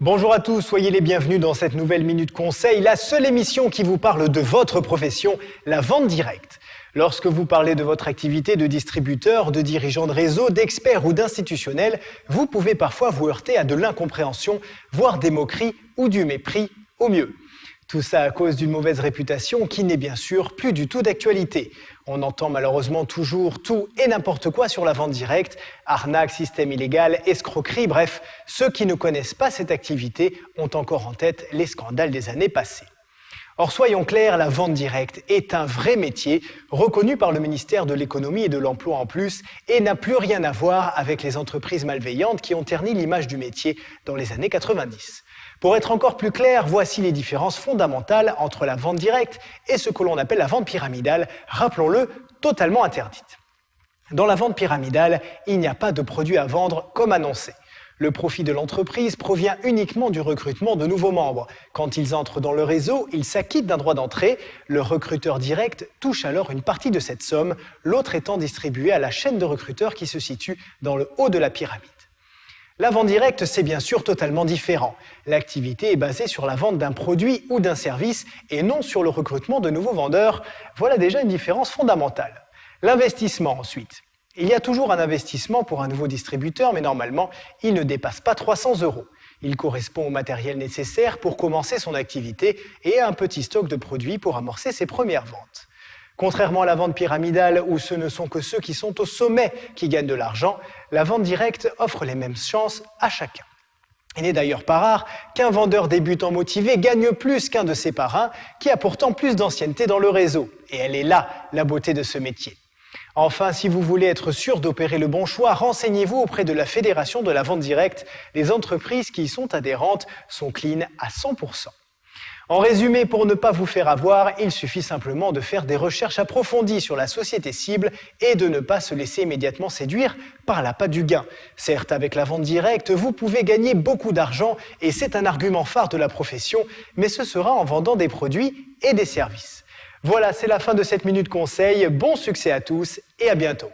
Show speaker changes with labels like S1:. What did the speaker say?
S1: Bonjour à tous, soyez les bienvenus dans cette nouvelle Minute Conseil, la seule émission qui vous parle de votre profession, la vente directe. Lorsque vous parlez de votre activité de distributeur, de dirigeant de réseau, d'expert ou d'institutionnel, vous pouvez parfois vous heurter à de l'incompréhension, voire des moqueries ou du mépris au mieux. Tout ça à cause d'une mauvaise réputation qui n'est bien sûr plus du tout d'actualité. On entend malheureusement toujours tout et n'importe quoi sur la vente directe, arnaque, système illégal, escroquerie, bref, ceux qui ne connaissent pas cette activité ont encore en tête les scandales des années passées. Or, soyons clairs, la vente directe est un vrai métier, reconnu par le ministère de l'Économie et de l'Emploi en plus, et n'a plus rien à voir avec les entreprises malveillantes qui ont terni l'image du métier dans les années 90. Pour être encore plus clair, voici les différences fondamentales entre la vente directe et ce que l'on appelle la vente pyramidale, rappelons-le, totalement interdite. Dans la vente pyramidale, il n'y a pas de produit à vendre comme annoncé. Le profit de l'entreprise provient uniquement du recrutement de nouveaux membres. Quand ils entrent dans le réseau, ils s'acquittent d'un droit d'entrée. Le recruteur direct touche alors une partie de cette somme, l'autre étant distribué à la chaîne de recruteurs qui se situe dans le haut de la pyramide. La vente directe, c'est bien sûr totalement différent. L'activité est basée sur la vente d'un produit ou d'un service et non sur le recrutement de nouveaux vendeurs. Voilà déjà une différence fondamentale. L'investissement ensuite. Il y a toujours un investissement pour un nouveau distributeur, mais normalement, il ne dépasse pas 300 €. Il correspond au matériel nécessaire pour commencer son activité et à un petit stock de produits pour amorcer ses premières ventes. Contrairement à la vente pyramidale, où ce ne sont que ceux qui sont au sommet qui gagnent de l'argent, la vente directe offre les mêmes chances à chacun. Il n'est d'ailleurs pas rare qu'un vendeur débutant motivé gagne plus qu'un de ses parrains, qui a pourtant plus d'ancienneté dans le réseau. Et elle est là, la beauté de ce métier. Enfin, si vous voulez être sûr d'opérer le bon choix, renseignez-vous auprès de la Fédération de la vente directe. Les entreprises qui y sont adhérentes sont clean à 100%. En résumé, pour ne pas vous faire avoir, il suffit simplement de faire des recherches approfondies sur la société cible et de ne pas se laisser immédiatement séduire par l'appât du gain. Certes, avec la vente directe, vous pouvez gagner beaucoup d'argent et c'est un argument phare de la profession, mais ce sera en vendant des produits et des services. Voilà, c'est la fin de cette Minute Conseil. Bon succès à tous et à bientôt.